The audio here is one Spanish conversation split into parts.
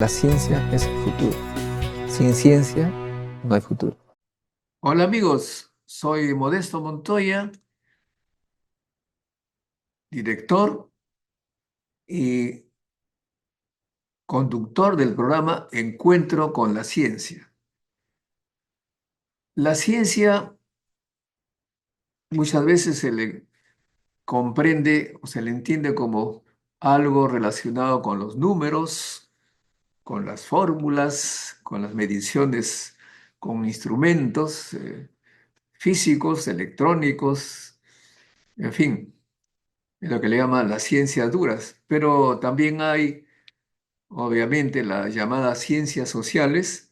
La ciencia es el futuro. Sin ciencia no hay futuro. Hola amigos, soy Modesto Montoya, director y conductor del programa Encuentro con la Ciencia. La ciencia muchas veces se le comprende o se le entiende como algo relacionado con los números, con las fórmulas, con las mediciones, con instrumentos físicos, electrónicos, en fin, es lo que le llaman las ciencias duras. Pero también hay obviamente las llamadas ciencias sociales,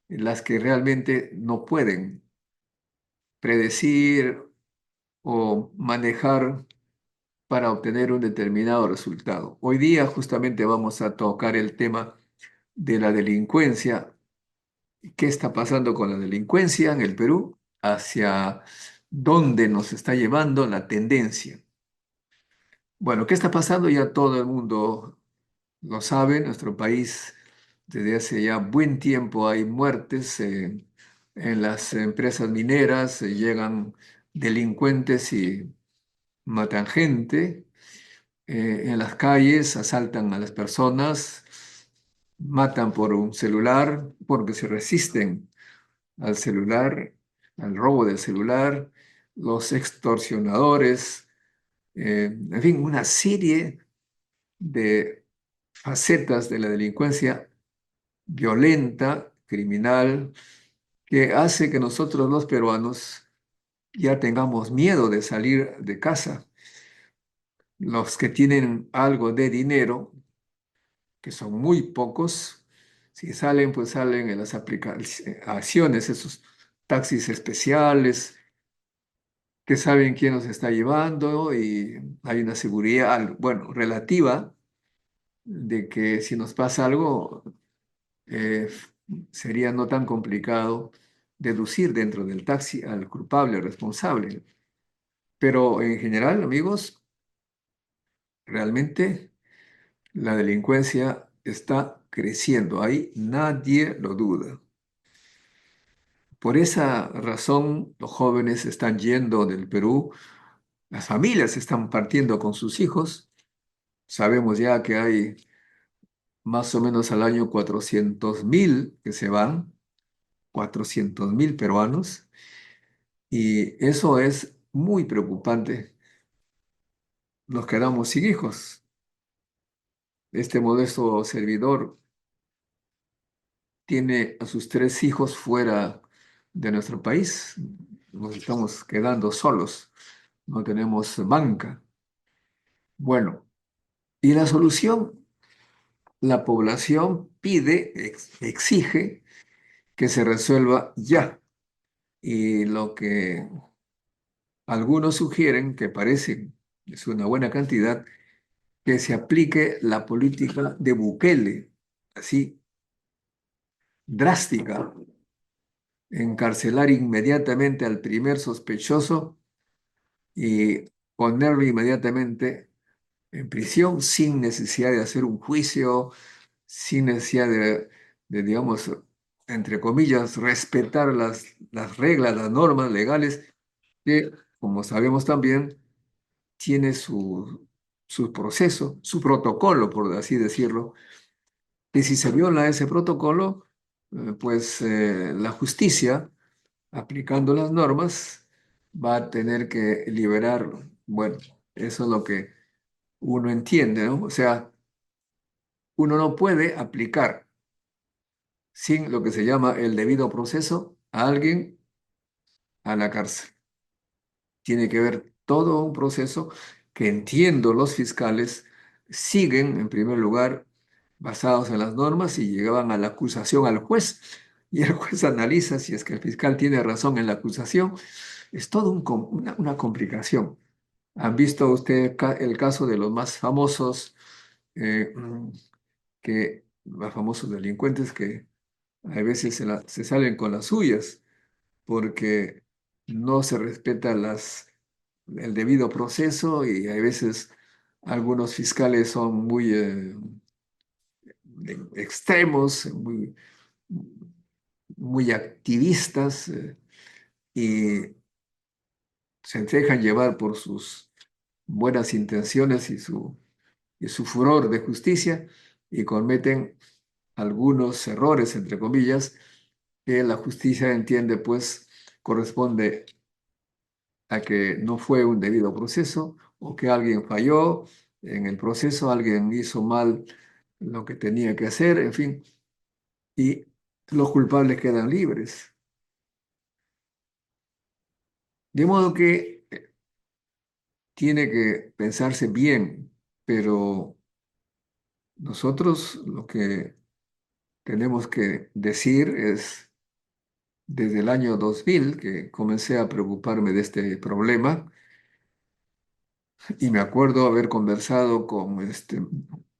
en las que realmente no pueden predecir o manejar para obtener un determinado resultado. Hoy día justamente vamos a tocar el tema de la delincuencia. ¿Qué está pasando con la delincuencia en el Perú? ¿Hacia dónde nos está llevando la tendencia? Bueno, ¿qué está pasando? Ya todo el mundo lo sabe, en nuestro país desde hace ya buen tiempo hay muertes en las empresas mineras, llegan delincuentes y matan gente, en las calles asaltan a las personas, matan por un celular, porque se resisten al celular, al robo del celular, los extorsionadores, en fin, una serie de facetas de la delincuencia violenta, criminal, que hace que nosotros los peruanos ya tengamos miedo de salir de casa. Los que tienen algo de dinero, que son muy pocos, si salen, pues salen en las aplicaciones, esos taxis especiales, que saben quién los está llevando y hay una seguridad, bueno, relativa, de que si nos pasa algo, eh, sería no tan complicado deducir dentro del taxi al culpable o responsable. Pero en general, amigos, realmente la delincuencia está creciendo. Ahí nadie lo duda. Por esa razón, los jóvenes están yendo del Perú, las familias están partiendo con sus hijos. Sabemos ya que hay más o menos al año 400.000 que se van, 400.000 peruanos. Y eso es muy preocupante. Nos quedamos sin hijos. Este modesto servidor tiene a sus tres hijos fuera de nuestro país. Nos estamos quedando solos. No tenemos banca. Bueno, y la solución, la población pide, exige que se resuelva ya. Y lo que algunos sugieren, que parece es una buena cantidad, que se aplique la política de Bukele, así drástica, encarcelar inmediatamente al primer sospechoso y ponerlo inmediatamente en prisión sin necesidad de hacer un juicio, sin necesidad digamos, entre comillas, respetar las reglas, las normas legales, que, como sabemos también, tiene su proceso, su protocolo, por así decirlo. Y si se viola ese protocolo, pues la justicia, aplicando las normas, va a tener que liberarlo. Bueno, eso es lo que uno entiende, ¿no? O sea, uno no puede aplicar sin lo que se llama el debido proceso a alguien a la cárcel. Tiene que haber todo un proceso que entiendo los fiscales siguen, en primer lugar, basados en las normas y llegaban a la acusación al juez. Y el juez analiza si es que el fiscal tiene razón en la acusación. Es todo una complicación. ¿Han visto usted el caso de los más famosos, eh, mm, más famosos delincuentes que a veces se salen con las suyas porque no se respeta el debido proceso y a veces algunos fiscales son muy extremos, muy activistas, y se dejan llevar por sus buenas intenciones y su furor de justicia y cometen algunos errores, entre comillas, que la justicia entiende pues corresponde a que no fue un debido proceso o que alguien falló en el proceso, alguien hizo mal lo que tenía que hacer, en fin, y los culpables quedan libres. De modo que tiene que pensarse bien, pero nosotros lo que tenemos que decir es, desde el año 2000 que comencé a preocuparme de este problema, y me acuerdo haber conversado con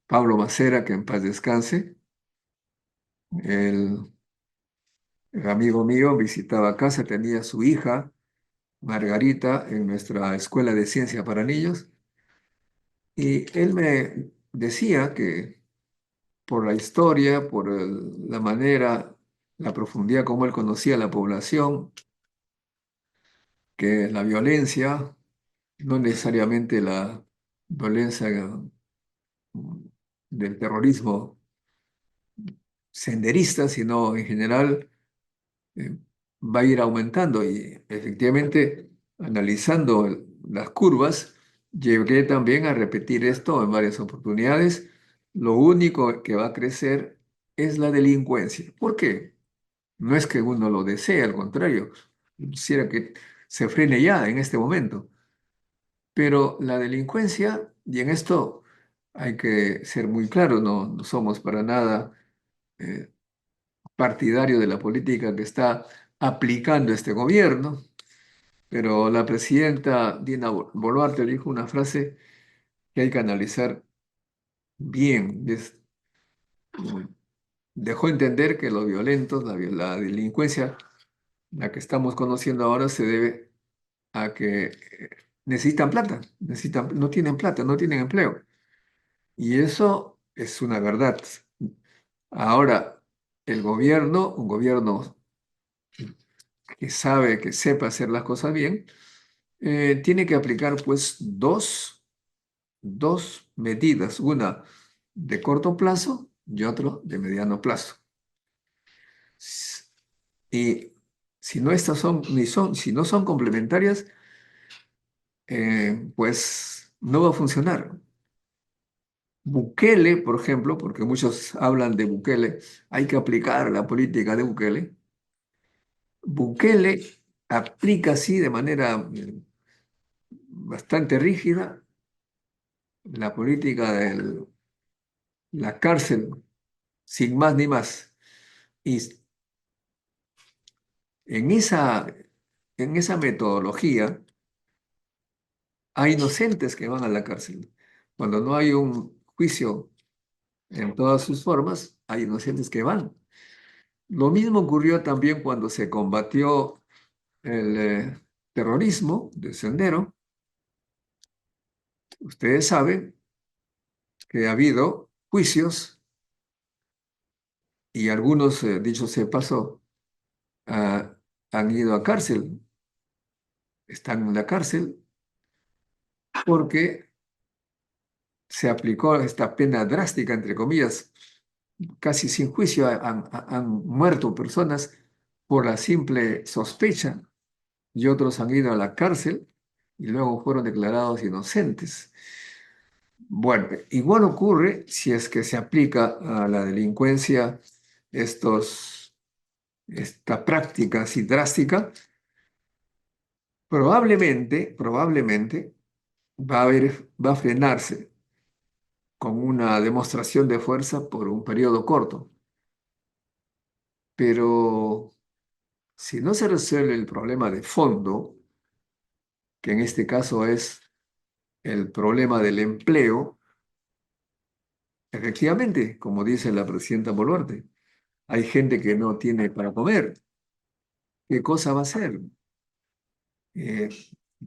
Pablo Macera, que en paz descanse, el amigo mío visitaba casa, tenía su hija, Margarita, en nuestra escuela de ciencia para niños, y él me decía que por la historia, por la manera, la profundidad como él conocía a la población, que la violencia, no necesariamente la violencia del terrorismo senderista, sino en general eh, va a ir aumentando. Y efectivamente, analizando las curvas, llegué también a repetir esto en varias oportunidades. Lo único que va a crecer es la delincuencia. ¿Por qué? No es que uno lo desee, al contrario, quisiera que se frene ya en este momento. Pero la delincuencia, y en esto hay que ser muy claro, no somos para nada eh, partidario de la política que está aplicando este gobierno, pero la presidenta Dina Boluarte dijo una frase que hay que analizar bien. Dejó entender que los violentos, la delincuencia, la que estamos conociendo ahora, se debe a que necesitan plata, no tienen plata, no tienen empleo. Y eso es una verdad. Ahora, el gobierno, un gobierno que sabe, que sepa hacer las cosas bien, tiene que aplicar pues dos medidas, una de corto plazo y otra de mediano plazo. Y si no estas son, si no son complementarias, pues no va a funcionar. Bukele, por ejemplo, porque muchos hablan de Bukele, hay que aplicar la política de Bukele. Bukele aplica así de manera bastante rígida la política de la cárcel, sin más ni más. Y en esa metodología hay inocentes que van a la cárcel. Cuando no hay un juicio en todas sus formas, hay inocentes que van. Lo mismo ocurrió también cuando se combatió el terrorismo de Sendero. Ustedes saben que ha habido juicios y algunos, dicho sea de paso, ah, han ido a cárcel, están en la cárcel porque se aplicó esta pena drástica, entre comillas, casi sin juicio han muerto personas por la simple sospecha y otros han ido a la cárcel y luego fueron declarados inocentes. Bueno, igual ocurre si es que se aplica a la delincuencia esta práctica así drástica, probablemente va a frenarse con una demostración de fuerza por un periodo corto. Pero si no se resuelve el problema de fondo, que en este caso es el problema del empleo, efectivamente, como dice la presidenta Boluarte, hay gente que no tiene para comer. ¿Qué cosa va a hacer? Eh,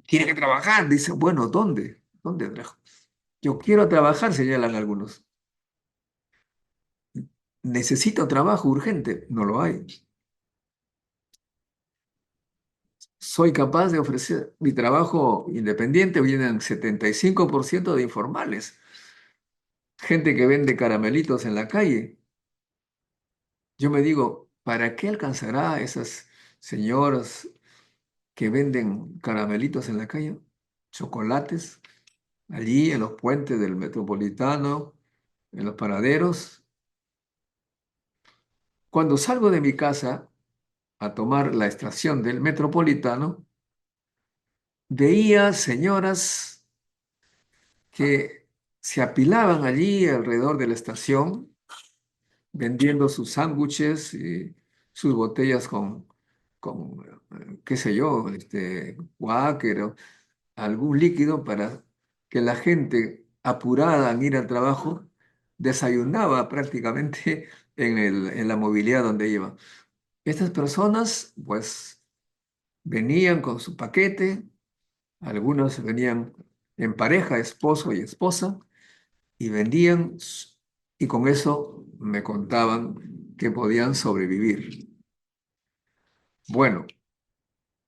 Tiene que trabajar. Dice, bueno, ¿dónde? ¿Dónde trabajo? Yo quiero trabajar, señalan algunos. necesito trabajo urgente, no lo hay. Soy capaz de ofrecer mi trabajo independiente, vienen 75% de informales, gente que vende caramelitos en la calle. Yo me digo, ¿para qué alcanzará esas señoras que venden caramelitos en la calle? Chocolates, allí en los puentes del Metropolitano, en los paraderos. Cuando salgo de mi casa a tomar la estación del Metropolitano, veía señoras que se apilaban allí alrededor de la estación vendiendo sus sándwiches y sus botellas con qué sé yo, Quaker o algún líquido para que la gente apurada en ir al trabajo desayunaba prácticamente en la movilidad donde iba. Estas personas, pues, venían con su paquete, algunos venían en pareja, esposo y esposa, y vendían y con eso me contaban que podían sobrevivir. Bueno,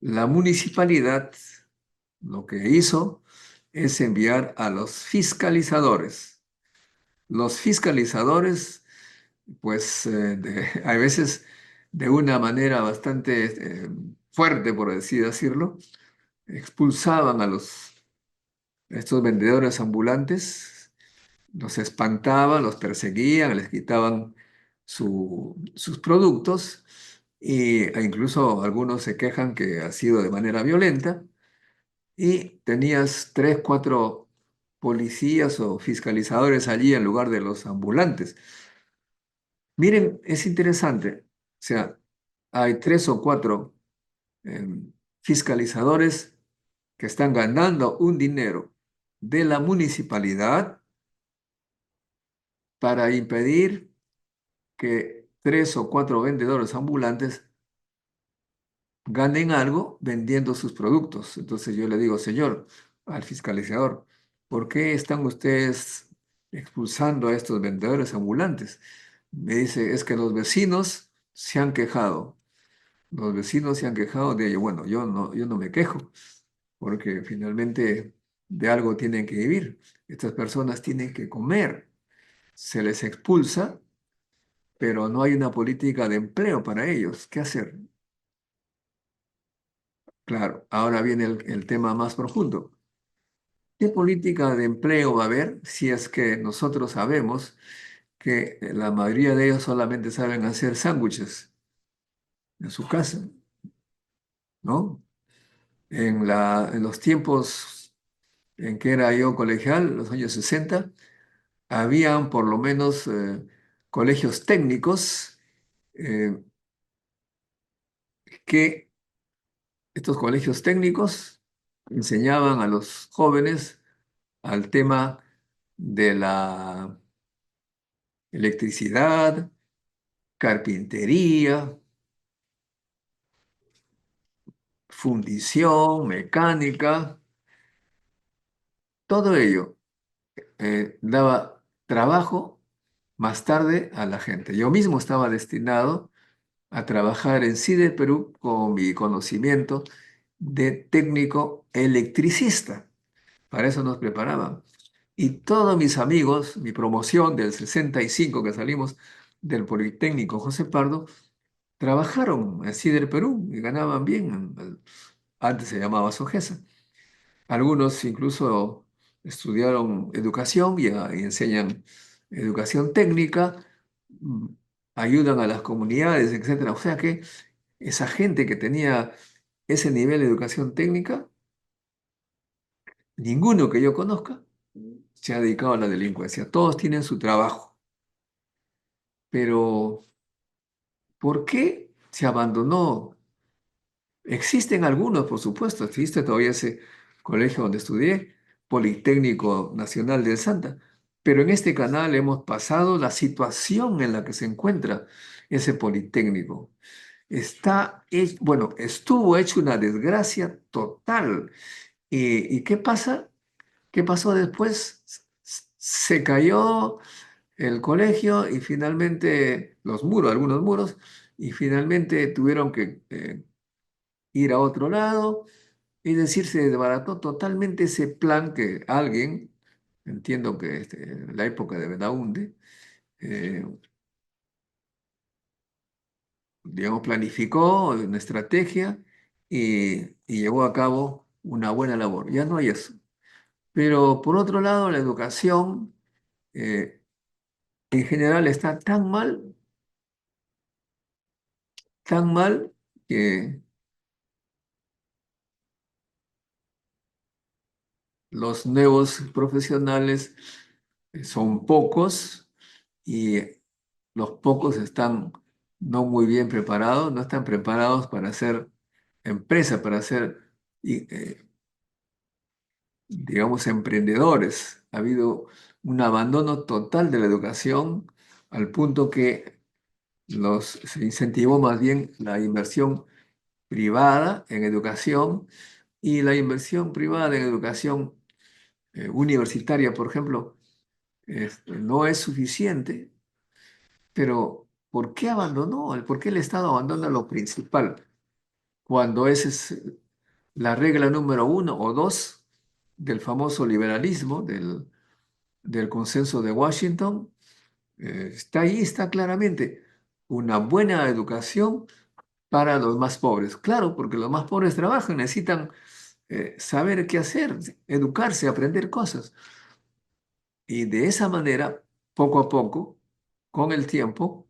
la municipalidad lo que hizo es enviar a los fiscalizadores. Los fiscalizadores, pues a veces de una manera bastante fuerte, por así decirlo, expulsaban a estos vendedores ambulantes, los espantaban, los perseguían, les quitaban sus productos e incluso algunos se quejan que ha sido de manera violenta y tenías tres, cuatro policías o fiscalizadores allí en lugar de los ambulantes. Miren, es interesante, o sea, hay tres o cuatro fiscalizadores que están ganando un dinero de la municipalidad para impedir que tres o cuatro vendedores ambulantes ganen algo vendiendo sus productos. Entonces yo le digo, señor, al fiscalizador, ¿por qué están ustedes expulsando a estos vendedores ambulantes? Me dice, es que los vecinos se han quejado. Los vecinos se han quejado de ello. Bueno, yo no me quejo, porque finalmente de algo tienen que vivir. Estas personas tienen que comer. Se les expulsa, pero no hay una política de empleo para ellos. ¿Qué hacer? Claro, ahora viene el tema más profundo. ¿Qué política de empleo va a haber si es que nosotros sabemos que la mayoría de ellos solamente saben hacer sándwiches en su casa, ¿no? En los tiempos en que era yo colegial, los años 60, habían por lo menos colegios técnicos eh, que estos colegios técnicos enseñaban a los jóvenes al tema de la electricidad, carpintería, fundición, mecánica, todo ello daba trabajo más tarde a la gente. Yo mismo estaba destinado a trabajar en CIDE Perú con mi conocimiento de técnico electricista. Para eso nos preparaban. Y todos mis amigos, mi promoción del 65 que salimos del Politécnico José Pardo, trabajaron en CIDE Perú y ganaban bien. Antes se llamaba Sogesa. Algunos incluso estudiaron educación y enseñan educación técnica, mm, ayudan a las comunidades, etcétera. O sea que esa gente que tenía ese nivel de educación técnica, ninguno que yo conozca se ha dedicado a la delincuencia. Todos tienen su trabajo. Pero ¿por qué se abandonó? Existen algunos, por supuesto. Existe todavía ese colegio donde estudié, Politécnico Nacional de Santa. Pero en este canal hemos pasado la situación en la que se encuentra ese Politécnico. Bueno, estuvo hecho una desgracia total. ¿Y qué pasa? ¿Qué pasó después? Se cayó, el colegio y finalmente los muros, algunos muros, y finalmente tuvieron que ir a otro lado. Es decir, se desbarató totalmente ese plan que alguien, entiendo que en la época de Belaúnde, eh, digamos, planificó una estrategia y llevó a cabo una buena labor. Ya no hay eso. Pero por otro lado, la educación eh, en general está tan mal que los nuevos profesionales son pocos y los pocos están no muy bien preparados, no están preparados para hacer empresa, para ser, digamos, emprendedores. Ha habido un abandono total de la educación al punto que se incentivó más bien la inversión privada en educación y la inversión privada en educación universitaria, por ejemplo, no es suficiente, pero ¿por qué abandonó? ¿Por qué el Estado abandona lo principal? Cuando esa es la regla número uno o dos del famoso liberalismo, del consenso de Washington, está ahí, está claramente una buena educación para los más pobres. Claro, porque los más pobres trabajan, necesitan saber qué hacer, educarse, aprender cosas. Y de esa manera, poco a poco, con el tiempo,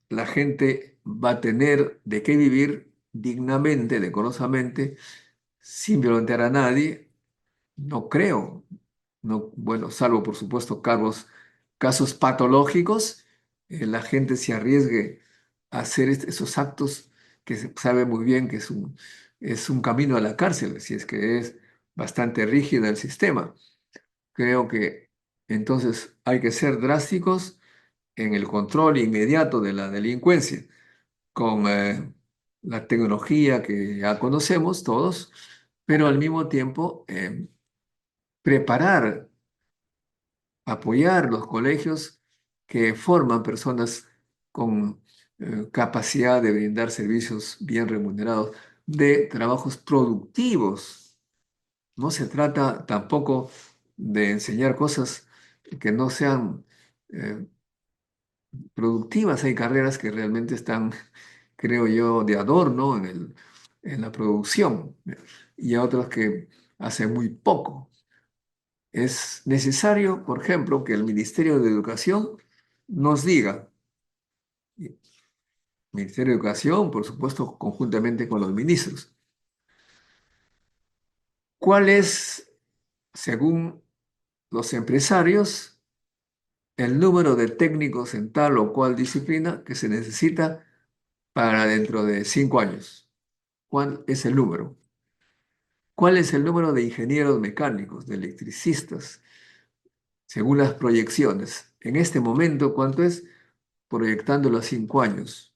la gente va a tener de qué vivir dignamente, decorosamente, sin violentar a nadie. No creo, no, bueno, salvo por supuesto casos patológicos, la gente se arriesgue a hacer esos actos que se sabe muy bien que es un camino a la cárcel, si es que es bastante rígido el sistema. Creo que entonces hay que ser drásticos en el control inmediato de la delincuencia con la tecnología que ya conocemos todos, pero al mismo tiempo preparar, apoyar los colegios que forman personas con capacidad de brindar servicios bien remunerados, de trabajos productivos. No se trata tampoco de enseñar cosas que no sean eh, productivas. Hay carreras que realmente están, creo yo, de adorno en la producción y otras que hacen muy poco. Es necesario, por ejemplo, que el Ministerio de Educación nos diga, Ministerio de Educación, por supuesto, conjuntamente con los ministros, cuál es, según los empresarios, el número de técnicos en tal o cual disciplina que se necesita para dentro de 5 años. ¿Cuál es el número? ¿Cuál es el número de ingenieros mecánicos, de electricistas, según las proyecciones? En este momento, ¿cuánto es? Proyectándolo a 5 años.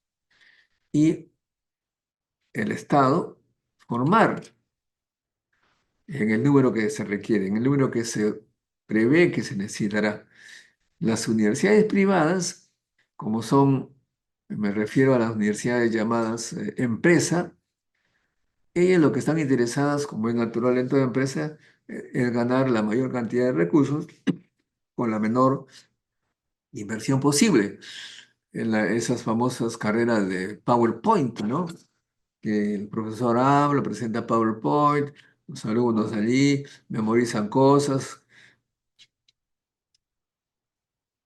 Y el Estado formar en el número que se requiere, en el número que se prevé que se necesitará. Las universidades privadas, como son, me refiero a las universidades llamadas empresa, ellas lo que están interesadas, como es natural en toda empresa, es ganar la mayor cantidad de recursos con la menor inversión posible. Esas famosas carreras de PowerPoint, ¿no? Que el profesor habla, presenta PowerPoint, los alumnos allí memorizan cosas.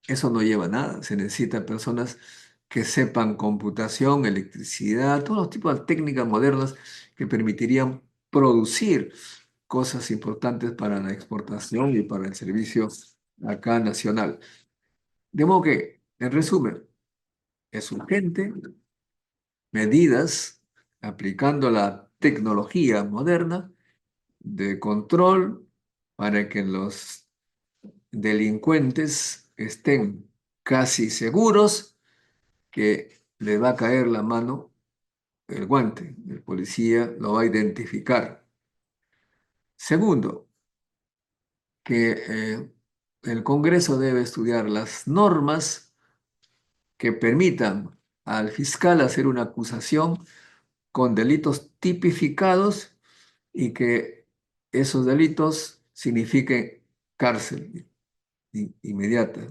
Eso no lleva a nada. Se necesitan personas que sepan computación, electricidad, todos los tipos de técnicas modernas que permitirían producir cosas importantes para la exportación y para el servicio acá nacional. De modo que, en resumen, es urgente medidas aplicando la tecnología moderna de control para que los delincuentes estén casi seguros que le va a caer la mano, el guante, el policía lo va a identificar. Segundo, que el Congreso debe estudiar las normas que permitan al fiscal hacer una acusación con delitos tipificados y que esos delitos signifiquen cárcel inmediata.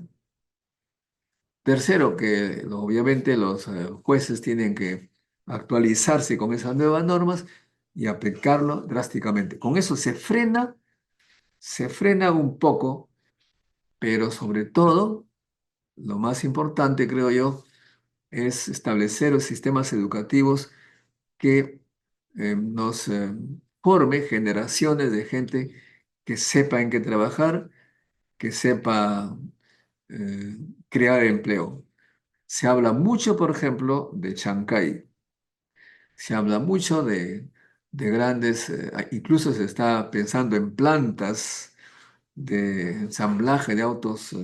Tercero, que obviamente los jueces tienen que actualizarse con esas nuevas normas y aplicarlo drásticamente. Con eso se frena un poco, pero sobre todo, lo más importante, creo yo, es establecer los sistemas educativos que nos forme generaciones de gente que sepa en qué trabajar, que sepa eh, crear empleo. Se habla mucho, por ejemplo, de Chancay. Se habla mucho de grandes, incluso se está pensando en plantas de ensamblaje de autos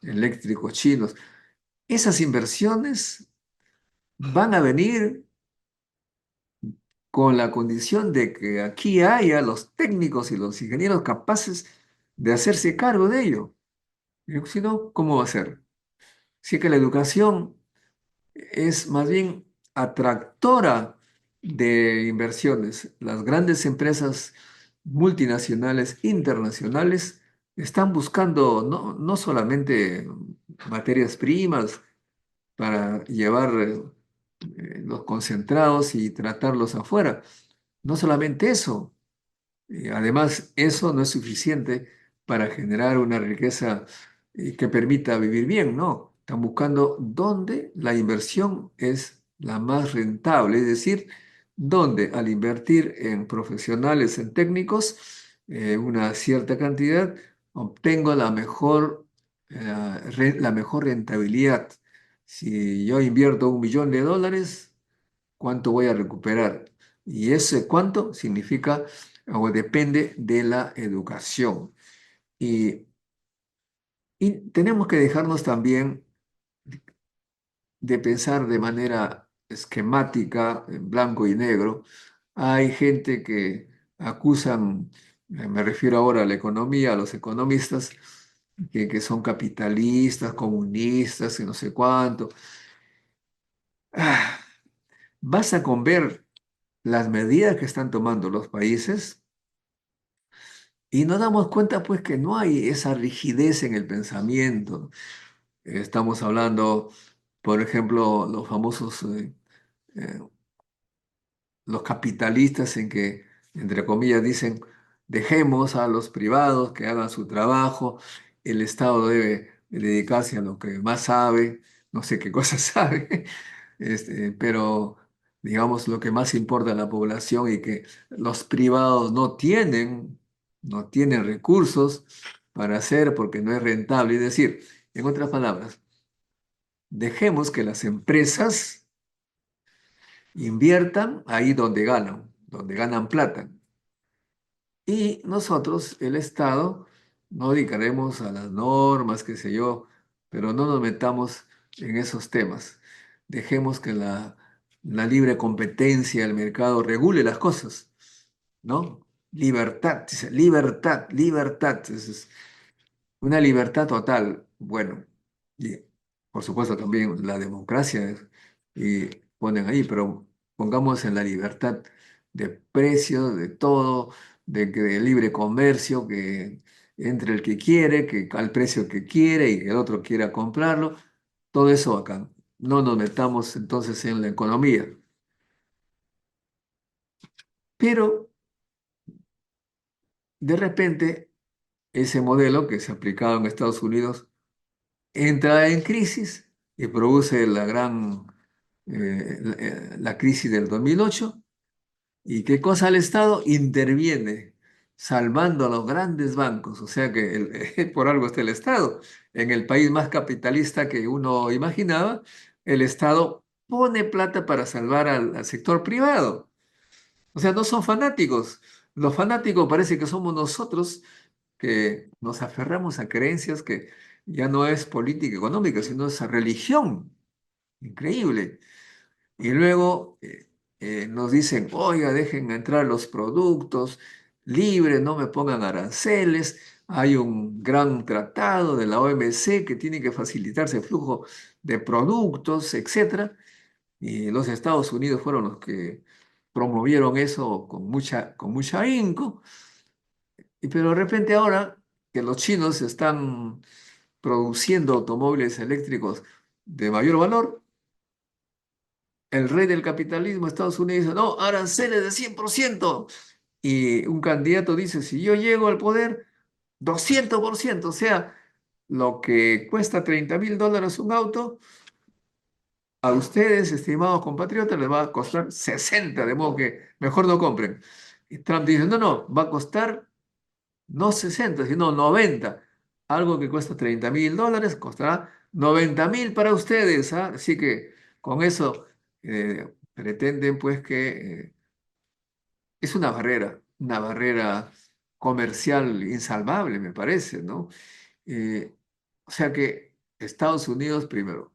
eléctricos chinos. Esas inversiones van a venir con la condición de que aquí haya los técnicos y los ingenieros capaces de hacerse cargo de ello. Si no, ¿cómo va a ser? Si que la educación es más bien atractora de inversiones. Las grandes empresas multinacionales, internacionales, están buscando no solamente materias primas para llevar los concentrados y tratarlos afuera, no solamente eso, además, eso no es suficiente para generar una riqueza que permita vivir bien, ¿no? Están buscando dónde la inversión es la más rentable, es decir, dónde al invertir en profesionales, en técnicos, una cierta cantidad, obtengo la mejor rentabilidad. Si yo invierto $1 millón, ¿cuánto voy a recuperar? Y ese cuánto significa o depende de la educación. Y, y tenemos que dejarnos también de pensar de manera esquemática, en blanco y negro. Hay gente que acusan, me refiero ahora a la economía, a los economistas, que son capitalistas, comunistas, y no sé cuánto. Ah, basta con ver las medidas que están tomando los países y nos damos cuenta pues que no hay esa rigidez en el pensamiento. Estamos hablando, por ejemplo, los famosos, eh, los capitalistas en que, entre comillas, dicen, dejemos a los privados que hagan su trabajo, el Estado debe dedicarse a lo que más sabe, no sé qué cosa sabe, pero digamos lo que más importa a la población y que los privados no tienen recursos para hacer porque no es rentable. Es decir, en otras palabras, dejemos que las empresas inviertan ahí donde ganan plata. Y nosotros, el Estado, no dedicaremos a las normas, qué sé yo, pero no nos metamos en esos temas. Dejemos que la libre competencia del mercado regule las cosas, ¿no? Libertad, dice, libertad, libertad. Una libertad total, bueno, y por supuesto también la democracia, y ponen ahí, pero pongamos en la libertad de precios, de todo, de que de libre comercio, que entre el que quiere, que al precio que quiere y que el otro quiera comprarlo, todo eso acá. No nos metamos entonces en la economía. Pero de repente ese modelo que se ha aplicado en Estados Unidos entra en crisis y produce la crisis del 2008. ¿Y qué cosa? El Estado interviene salvando a los grandes bancos, o sea que por algo está el Estado. En el país más capitalista que uno imaginaba, el Estado pone plata para salvar al sector privado. O sea, no son fanáticos. Los fanáticos parece que somos nosotros que nos aferramos a creencias que ya no es política económica, sino es religión. Increíble. Y luego nos dicen, oiga, dejen entrar los productos libres, no me pongan aranceles, hay un gran tratado de la OMC que tiene que facilitarse el flujo de productos, etcétera. Y los Estados Unidos fueron los que promovieron eso con mucha ahínco. Pero de repente ahora que los chinos están produciendo automóviles eléctricos de mayor valor, el rey del capitalismo, Estados Unidos, dice, no, aranceles de 100%. Y un candidato dice, si yo llego al poder, 200%, o sea, lo que cuesta $30.000 un auto, a ustedes, estimados compatriotas, les va a costar 60, de modo que mejor no compren. Y Trump dice, no, no, va a costar no 60, sino 90. Algo que cuesta $30.000 costará 90.000 para ustedes, ¿ah? Así que con eso pretenden pues que es una barrera comercial insalvable, me parece, ¿no? Eh, o sea que Estados Unidos primero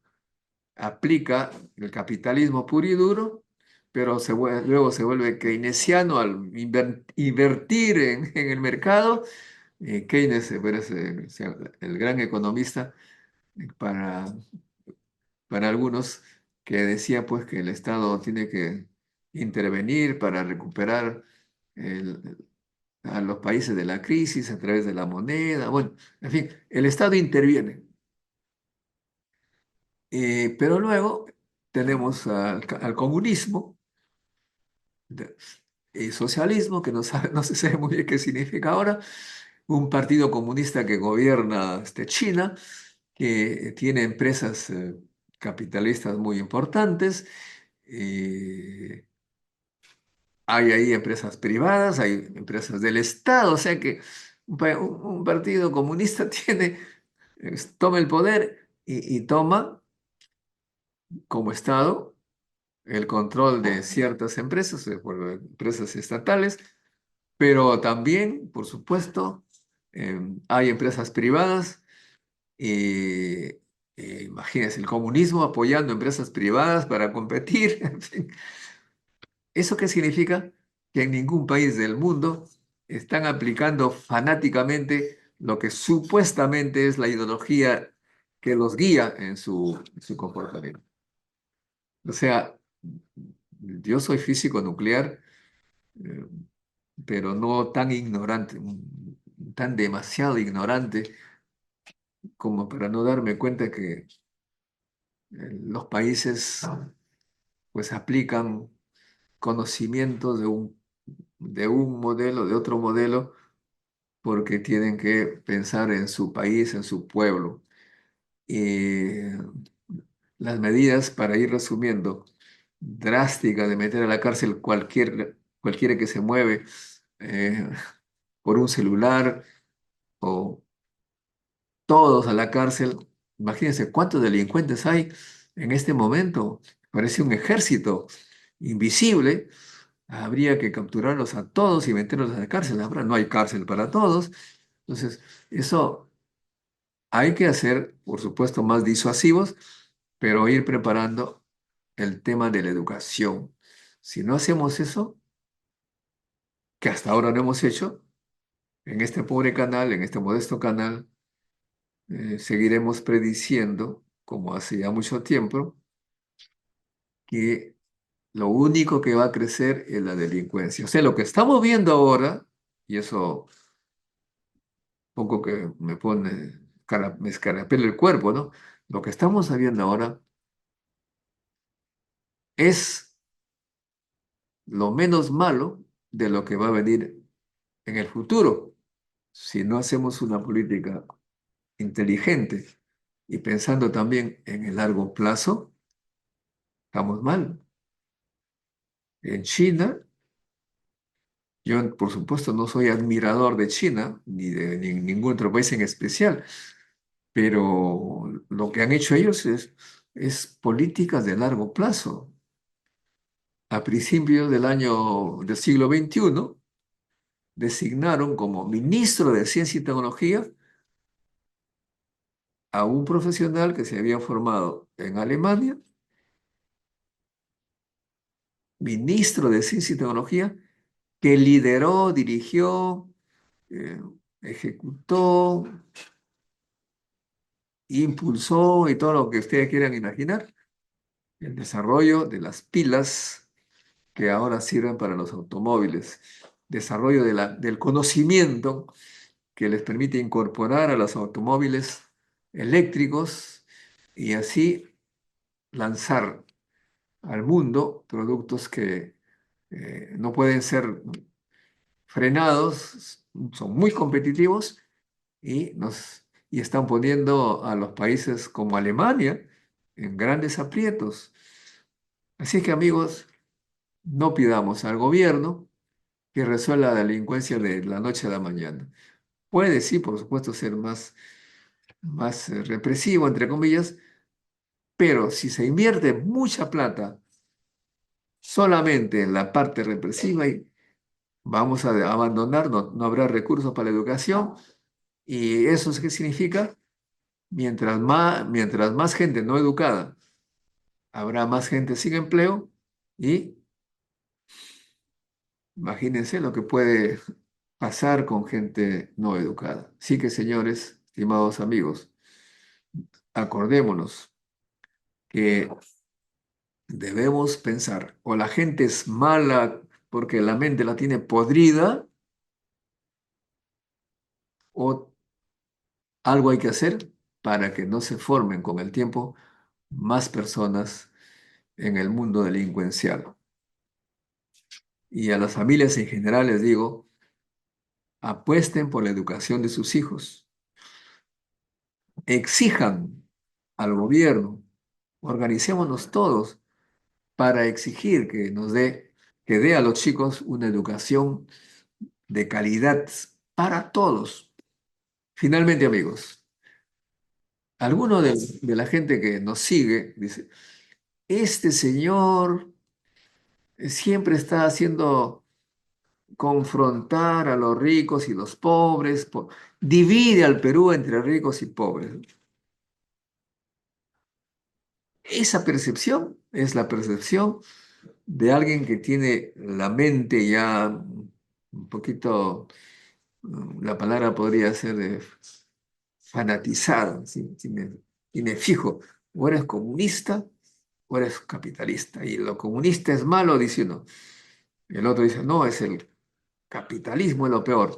aplica el capitalismo puro y duro, pero luego se vuelve keynesiano al invertir en el mercado. Keynes, o sea, el gran economista, para, para algunos, que decía pues que el Estado tiene que intervenir para recuperar el- a los países de la crisis a través de la moneda. Bueno, en fin, el Estado interviene. Pero luego tenemos al comunismo de- y socialismo, que no se sabe muy bien qué significa ahora, un partido comunista que gobierna China, que tiene empresas capitalistas muy importantes. eh, Hay ahí empresas privadas, hay empresas del Estado, o sea que un partido comunista toma el poder y toma como Estado el control de ciertas empresas, por empresas estatales, pero también, por supuesto, hay empresas privadas y imagínense, el comunismo apoyando empresas privadas para competir. En fin. ¿Eso qué significa? Que en ningún país del mundo están aplicando fanáticamente lo que supuestamente es la ideología que los guía en su comportamiento. O sea, yo soy físico nuclear, eh, pero no tan ignorante, tan demasiado ignorante como para no darme cuenta que los países pues aplican conocimientos de un modelo, de otro modelo, porque tienen que pensar en su país, en su pueblo. Y las medidas, para ir resumiendo, drásticas de meter a la cárcel cualquiera que se mueve eh, por un celular o todos a la cárcel. Imagínense cuántos delincuentes hay en este momento. Parece un ejército invisible. Habría que capturarlos a todos y meterlos a la cárcel. Ahora no hay cárcel para todos. Entonces, eso hay que hacer, por supuesto, más disuasivos, pero ir preparando el tema de la educación. Si no hacemos eso, que hasta ahora no hemos hecho, en este pobre canal, en este modesto canal, seguiremos prediciendo, como hace ya mucho tiempo, que lo único que va a crecer es la delincuencia. O sea, lo que estamos viendo ahora, y eso poco que me pone, me escarapela el cuerpo, ¿no? Lo que estamos viendo ahora es lo menos malo de lo que va a venir en el futuro. Si no hacemos una política inteligente y pensando también en el largo plazo, estamos mal. En China, yo por supuesto no soy admirador de China ni de ningún otro país en especial, pero lo que han hecho ellos es políticas de largo plazo. A principios del siglo XXI, designaron como ministro de Ciencia y Tecnología a un profesional que se había formado en Alemania, ministro de Ciencia y Tecnología, que lideró, dirigió, eh, ejecutó, impulsó y todo lo que ustedes quieran imaginar el desarrollo de las pilas que ahora sirven para los automóviles, desarrollo del conocimiento que les permite incorporar a los automóviles eléctricos y así lanzar al mundo productos que no pueden ser frenados, son muy competitivos y están poniendo a los países como Alemania en grandes aprietos. Así que amigos, no pidamos al gobierno que resuelva la delincuencia de la noche a la mañana. Puede, sí, por supuesto, ser más represivo, entre comillas, pero si se invierte mucha plata solamente en la parte represiva, y vamos a abandonar, no habrá recursos para la educación. ¿Y eso qué significa? Mientras más gente no educada, habrá más gente sin empleo y imagínense lo que puede pasar con gente no educada. Así que, señores, estimados amigos, acordémonos que debemos pensar, o la gente es mala porque la mente la tiene podrida, o algo hay que hacer para que no se formen con el tiempo más personas en el mundo delincuencial. Y a las familias en general les digo, apuesten por la educación de sus hijos, exijan al gobierno, organicémonos todos para exigir que dé a los chicos una educación de calidad para todos. Finalmente, amigos, alguno de la gente que nos sigue dice, este señor siempre está haciendo confrontar a los ricos y los pobres, divide al Perú entre ricos y pobres. Esa percepción es la percepción de alguien que tiene la mente ya un poquito, la palabra podría ser fanatizada, ¿sí? Tiene fijo, o eres comunista o eres capitalista. Y lo comunista es malo, dice uno. Y el otro dice, no, es el capitalismo es lo peor.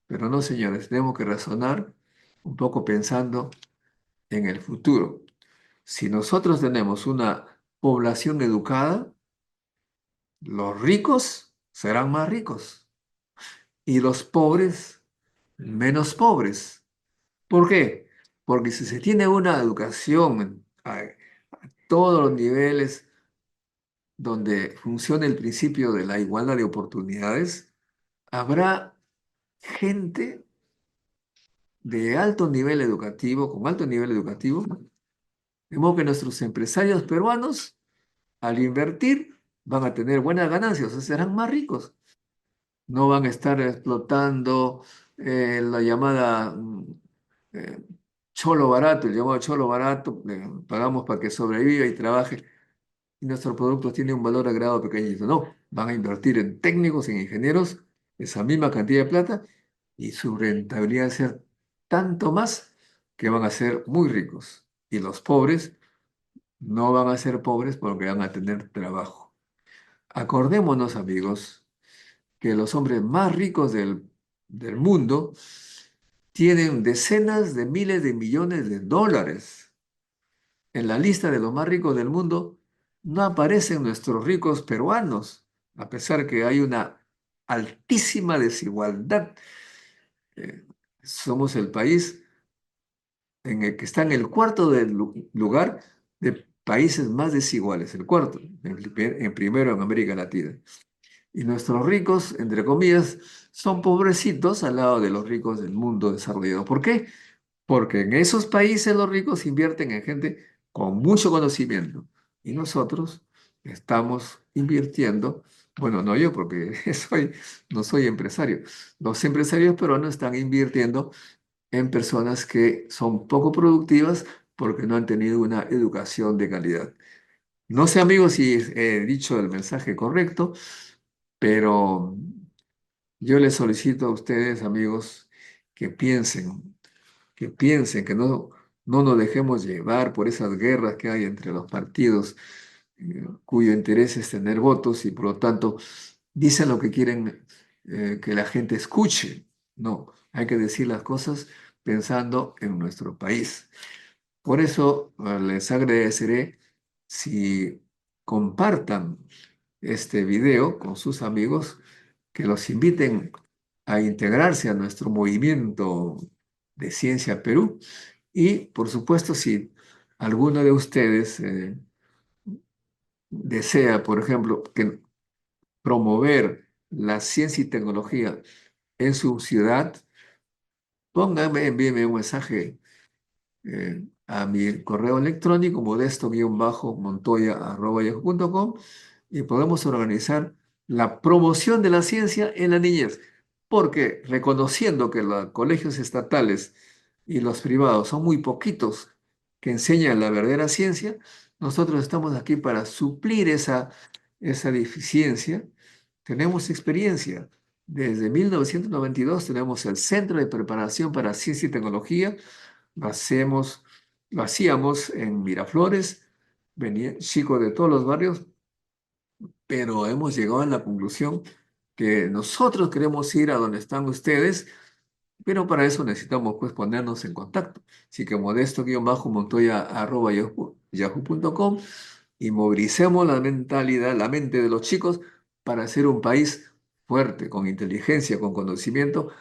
Pero no, señores, tenemos que razonar un poco pensando en el futuro. Si nosotros tenemos una población educada, los ricos serán más ricos y los pobres menos pobres. ¿Por qué? Porque si se tiene una educación a todos los niveles donde funcione el principio de la igualdad de oportunidades, habrá gente de alto nivel educativo, con alto nivel educativo, de modo que nuestros empresarios peruanos, al invertir, van a tener buenas ganancias, o sea, serán más ricos. No van a estar explotando la llamada eh, cholo barato, el llamado cholo barato, pagamos para que sobreviva y trabaje, y nuestro producto tiene un valor agregado pequeñito. No, van a invertir en técnicos, en ingenieros, esa misma cantidad de plata, y su rentabilidad va a ser tanto más que van a ser muy ricos. Y los pobres no van a ser pobres porque van a tener trabajo. Acordémonos, amigos, que los hombres más ricos del mundo tienen decenas de miles de millones de dólares. En la lista de los más ricos del mundo no aparecen nuestros ricos peruanos, a pesar que hay una altísima desigualdad. Eh, Somos el país en el que está en el cuarto lugar de países más desiguales, el cuarto, en primero en América Latina. Y nuestros ricos, entre comillas, son pobrecitos al lado de los ricos del mundo desarrollado. ¿Por qué? Porque en esos países los ricos invierten en gente con mucho conocimiento. Y nosotros estamos invirtiendo, bueno, no yo porque no soy empresario. Los empresarios peruanos están invirtiendo en personas que son poco productivas porque no han tenido una educación de calidad. No sé, amigos, si he dicho el mensaje correcto, pero yo les solicito a ustedes, amigos, que piensen, que no nos dejemos llevar por esas guerras que hay entre los partidos, cuyo interés es tener votos y por lo tanto dicen lo que quieren que la gente escuche. No, hay que decir las cosas pensando en nuestro país. Por eso les agradeceré si compartan este video con sus amigos, que los inviten a integrarse a nuestro movimiento de Ciencia Perú. Y, por supuesto, si alguno de ustedes desea, por ejemplo, que promover la ciencia y tecnología en su ciudad, envíeme un mensaje a mi correo electrónico modesto-montoya@yahoo.com y podemos organizar la promoción de la ciencia en la niñez, porque reconociendo que los colegios estatales y los privados son muy poquitos que enseñan la verdadera ciencia, nosotros estamos aquí para suplir esa deficiencia. Tenemos experiencia. Desde 1992 tenemos el Centro de Preparación para Ciencia y Tecnología. Lo hacemos, lo hacíamos en Miraflores, venían chicos de todos los barrios, pero hemos llegado a la conclusión que nosotros queremos ir a donde están ustedes, pero para eso necesitamos pues ponernos en contacto. Así que modesto-montoya@yahoo.com y movilicemos la mentalidad, la mente de los chicos para ser un país fuerte, con inteligencia, con conocimiento,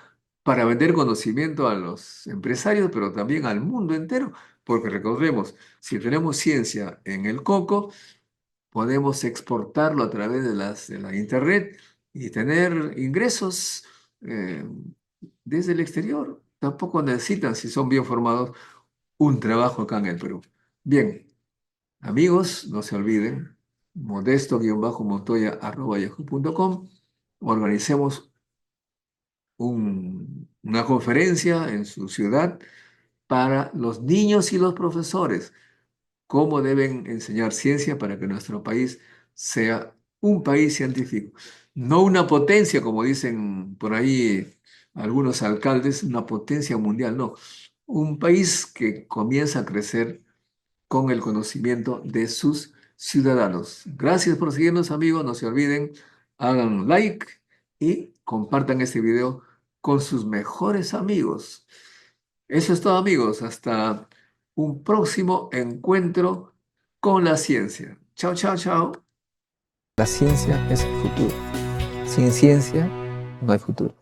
para vender conocimiento a los empresarios, pero también al mundo entero, porque recordemos, si tenemos ciencia en el coco, podemos exportarlo a través de la internet y tener ingresos desde el exterior. Tampoco necesitan, si son bien formados, un trabajo acá en el Perú. Bien, amigos, no se olviden, modesto-montoya@yahoo.com. Organicemos una conferencia en su ciudad para los niños y los profesores, cómo deben enseñar ciencia para que nuestro país sea un país científico, no una potencia, como dicen por ahí algunos alcaldes, una potencia mundial, no, un país que comienza a crecer con el conocimiento de sus ciudadanos. Gracias por seguirnos, amigos. No se olviden, hagan like y compartan este video con sus mejores amigos. Eso es todo, amigos. Hasta un próximo encuentro con la ciencia. Chao, chao, chao. La ciencia es el futuro. Sin ciencia no hay futuro.